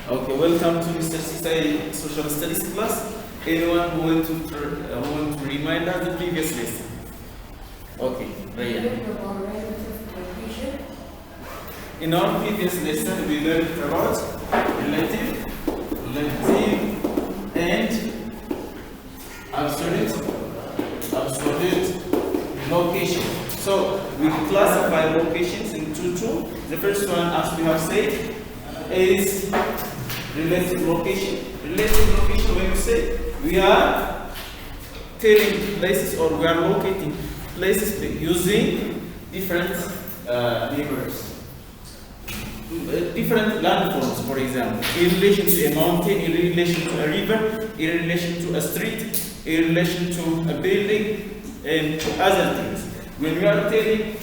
Okay, welcome to Mr. Sisai Social Studies class. Anyone who want to remind us the previous lesson? Okay, Ryan. In our previous lesson, we learned about relative, and absolute location. So we classify locations into two. The first one, as we have said, is relative location. Relative location, when we say we are telling places or we are locating places using different neighbors. Different landforms, for example, in relation to a mountain, in relation to a river, in relation to a street, in relation to a building, and other things. When we are telling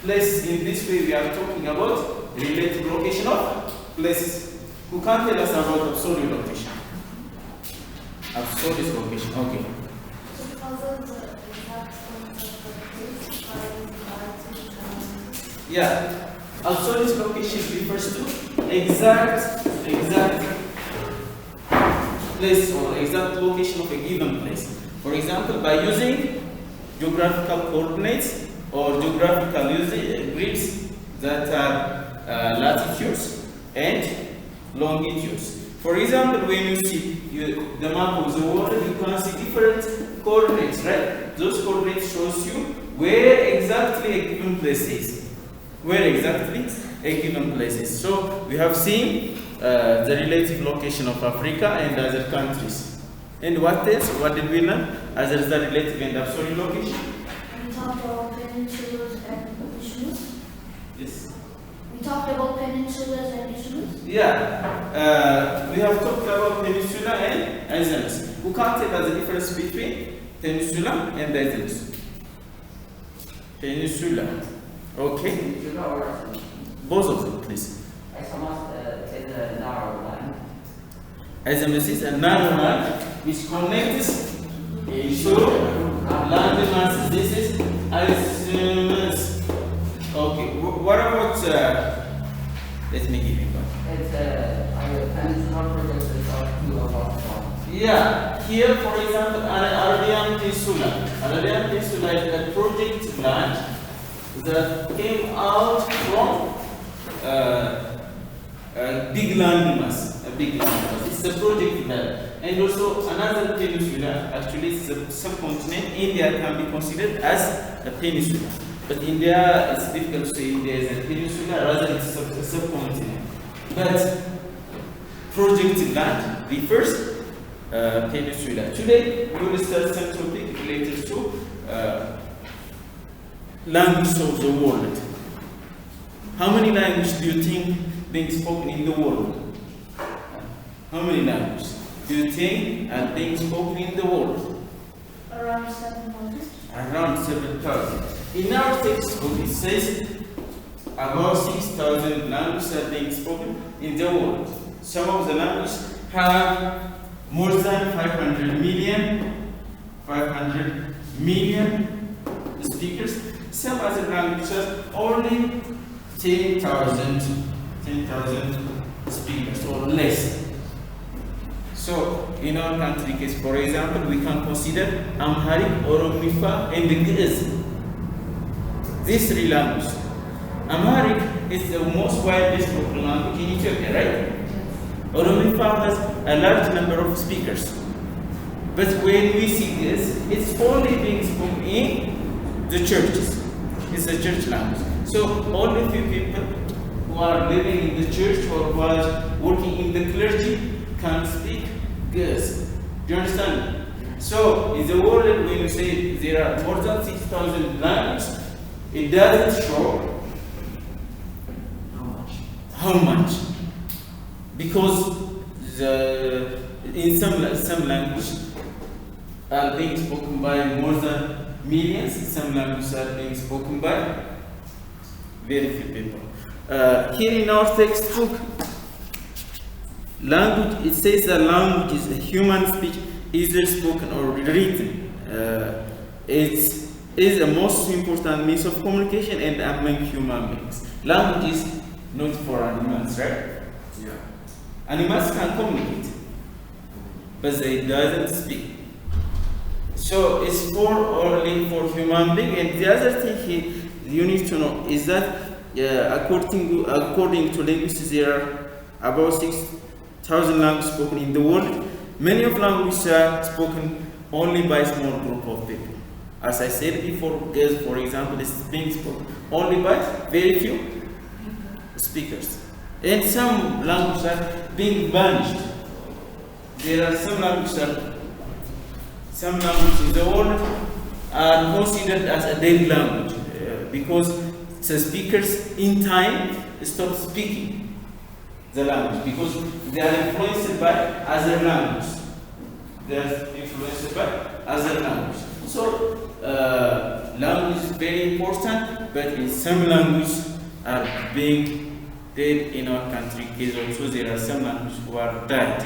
places in this way, we are talking about relative location of places. Who can tell us about absolute location? Absolute location, okay. Yeah. Absolute location refers to exact place or exact location of a given place. For example, by using geographical coordinates or geographical grids that are latitudes and longitudes. For example, when you see the map of the world, you can see different coordinates, right? Those coordinates shows you where exactly a given place is. Where exactly a given place is. So we have seen the relative location of Africa and other countries. And what else? What did we learn? Other than the relative and absolute location? We talked about peninsulas and isthmus. Yes. We talked about peninsulas and isthmus. Yeah. We have talked about peninsula and isthmus. Who can tell us the difference between peninsula and isthmus? Peninsula. Okay. Both of them, please. Isthmus is a narrow line. Isthmus is a narrow line which connects into land masses. This is isthmus. Okay. What about? Let me give you one. It's a peninsula projected of two of us. Yeah. Here, for example, Arabian Peninsula. Arabian Peninsula is a project land that came out from a big landmass, It's a project land. And also another peninsula, actually it's a subcontinent. India can be considered as a peninsula. But India, it's difficult to say India is a peninsula, rather it's a subcontinent. But project land refers peninsula. Today we will start some topic related to language of the world. How many languages do you think being spoken in the world? How many languages do you think are being spoken in the world? Around 700. Around 7,000. In our textbook it says about 6,000 languages are being spoken in the world. Some of the languages have more than 500 million speakers. Some other languages only 10,000 speakers or less. So in our country case, for example, we can consider Amharic, Oromifa, and Ge'ez. These three languages. Amharic is the most widely spoken language in Ethiopia, right? Oromifa has a large number of speakers. But when we see this, it's only being spoken in the churches. It's a church language. So only few people who are living in the church or who are working in the clergy can speak Ge'ez. Do you understand? So in the world, when you say there are more than 6,000 languages, it doesn't show how much. Because in some languages are being spoken by more than millions. Some languages are being spoken by very few people. Here in our textbook, language, it says that language is a human speech, either spoken or written. It is the most important means of communication and among human beings. Language is not for animals, right? Yeah. Animals can communicate, but they doesn't speak. So it's for only for human being. And the other thing you need to know is that according to linguists, there are about 6,000 languages spoken in the world. Many of languages are spoken only by a small group of people. As I said before, for example, is being spoken only by very few speakers. And some languages are being vanished. There are some languages in the world are considered as a dead language because the speakers in time stop speaking the language because they are influenced by other languages. So language is very important, but in some languages are being dead in our country. Case also there are some languages who are died.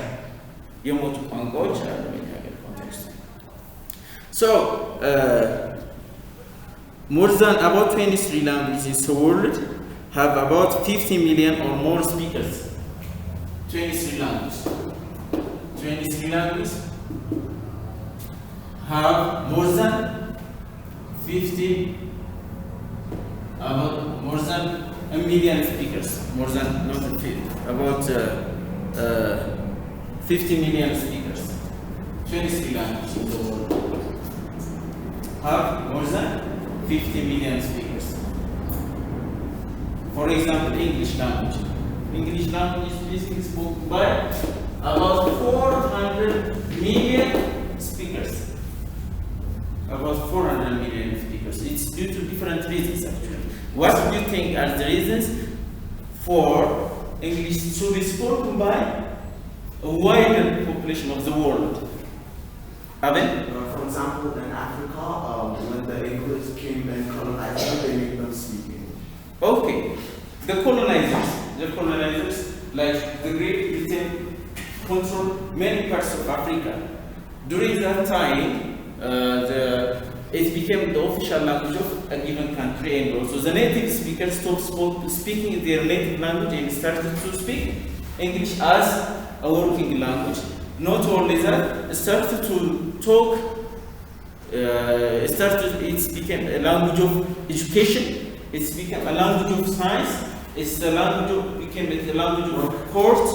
So more than about 23 languages in the world have about 50 million or more speakers. 23 languages. 23 languages have more than 50, about more than a million speakers. More than not 50, about 50 million speakers. 23 languages in the world have more than 50 million speakers. For example, English language. English language is spoken by about 400 million speakers. About 400 million speakers. It's due to different reasons actually. What do you think are the reasons for English to be spoken by a wider population of the world? Aben? For example, in Africa, when the English came and colonized them, they made them speak English. Okay. The colonizers, like the Great Britain, controlled many parts of Africa. During that time, it became the official language of a given country, and also the native speakers stopped speaking their native language and started to speak English as a working language. Not only that, it started to talk. It became a language of education. It became a language of science. Became a language of court.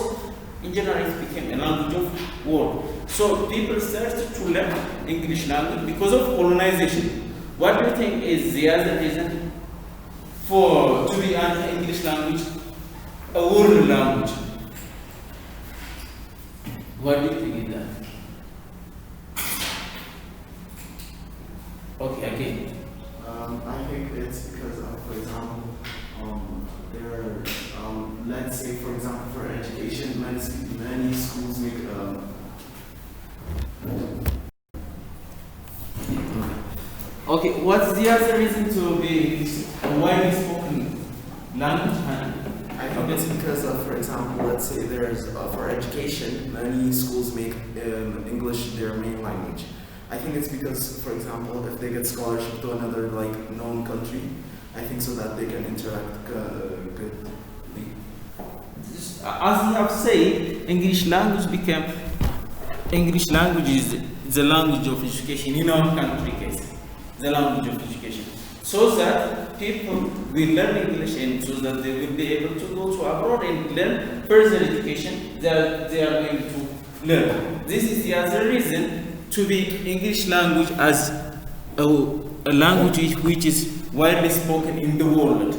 In general, it became a language of war. So people started to learn English language because of colonization. What do you think is the other reason for to be an English language, a world language? What do you think is that? Okay, again. I think it's because of, for example, let's say, for example, for education, many schools make Okay, what's the other reason to be a widely spoken language? I think it's because of, for example, let's say there's, for education, many schools make English their main language. I think it's because, for example, if they get scholarship to another known country, I think so that they can interact goodly. As you have said, English language is the language of education in our country case. The language of education. So that people will learn English and so that they will be able to go to abroad and learn further education that they are going to learn. This is the other reason to be English language as a language which is widely spoken in the world.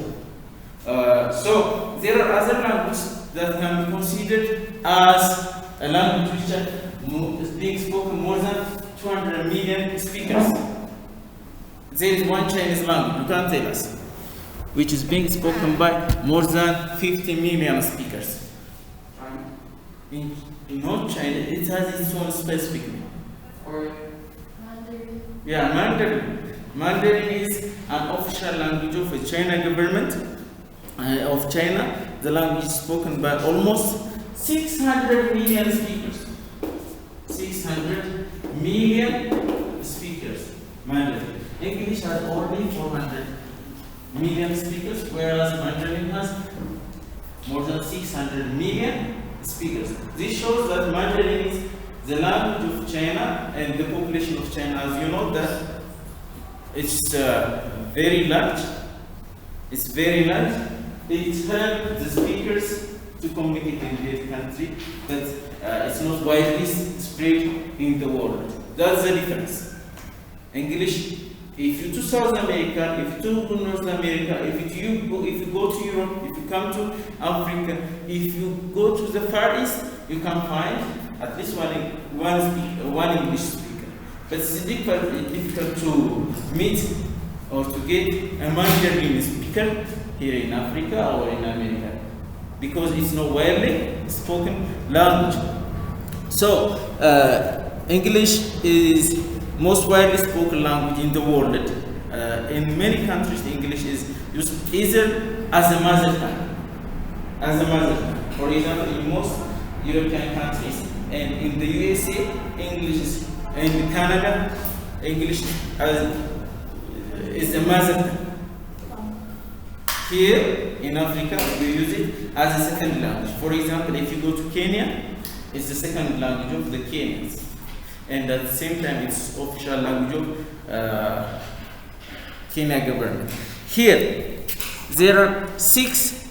So there are other languages that can be considered as a language which is being spoken more than 200 million speakers. There is one Chinese language, you can tell us, which is being spoken by more than 50 million speakers. In not China, it has its own specific name. Mandarin. Yeah, Mandarin. Mandarin is an official language of the China government of China. The language is spoken by almost 600 million speakers. 600 million speakers. Mandarin. English has only 400 million speakers, whereas Mandarin has more than 600 million speakers. This shows that Mandarin is the language of China and the population of China. As you know that it's very large. It's very large. It helps the speakers to communicate in their country, but it's not widely spread in the world. That's the difference. English, if you to South America, if you to North America, if you go to Europe, if you come to Africa, if you go to the Far East, you can find at least one English speaker. But it's difficult to meet or to get a Mandarin speaker here in Africa or in America, because it's not widely spoken language. So English is most widely spoken language in the world. In many countries, English is used either as a mother tongue. For example, in most European countries and in the USA, English is, in Canada, English is a mother tongue. Here in Africa, we use it as a second language. For example, if you go to Kenya, it's the second language of the Kenyans, and at the same time, it's official language of Kenya government. Here, there are six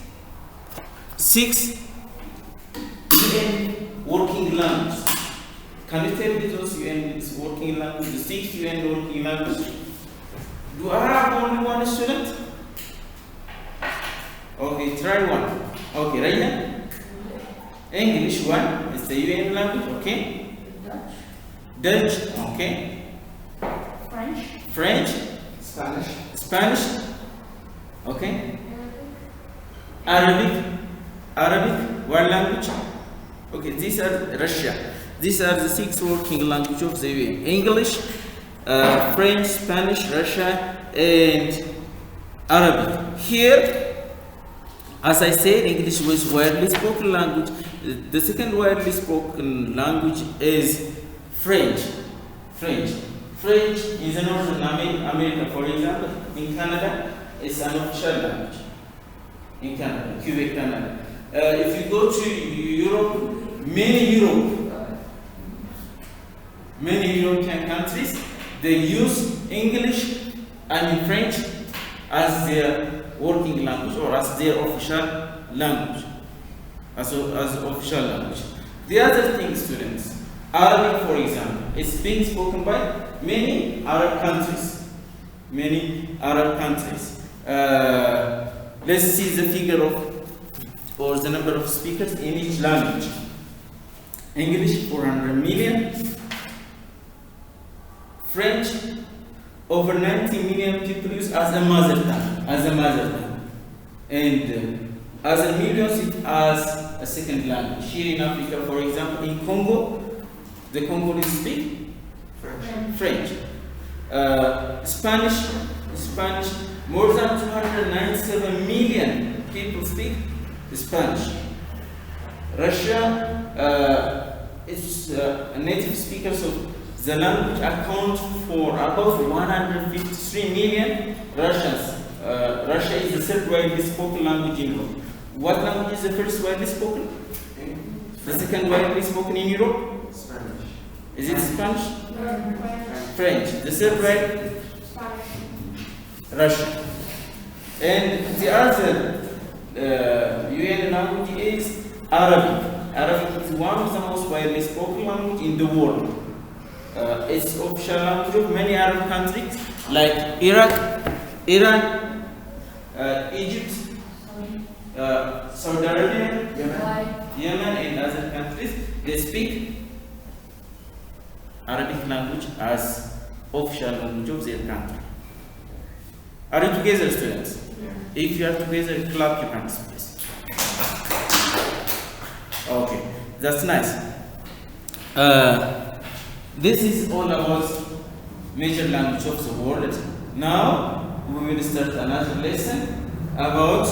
UN working languages. Can you tell me those UN working languages? The 6 UN working languages. Do I have only one student? Okay, try one. Okay, right here. English one is the UN language. Okay. Dutch. Okay. French. Spanish. Okay. Arabic. What language? Okay, these are Russia. These are the 6 working languages of the UN. English, French, Spanish, Russia, and Arabic. Here, as I said, English was widely spoken language. The second widely spoken language is French. French is in Northern America, for example. In Canada, it's an official language. In Canada, Quebec, Canada. If you go to Europe, many European countries, they use English and French as their working language or as their official language. As official language. The other thing, students, Arabic, for example, is being spoken by many Arab countries. Let's see the figure or the number of speakers in each language. English, 400 million. French, over 90 million people use as a mother tongue. And other millions it as a second language. Here in Africa, for example, in Congo, the Congolese speak French. Spanish, more than 297 million people speak Spanish. Russia, its native speakers of the language account for above 153 million Russians. Russia is the third widely spoken language in Europe. What language is the first widely spoken? The second widely spoken in Europe? Spanish. Is it Spanish? French. The third widely? Russian. And the other UN language is Arabic. Arabic is one of the most widely spoken language in the world. It's official language of many Arab countries like Iraq, Iran, Egypt, Saudi Arabia, Yemen, and other countries. They speak Arabic language as official language of their country. Are you together, students? Yeah. If you are together, clap your hands, please. Okay, that's nice. This is all about major language of the world. Now we will start another lesson about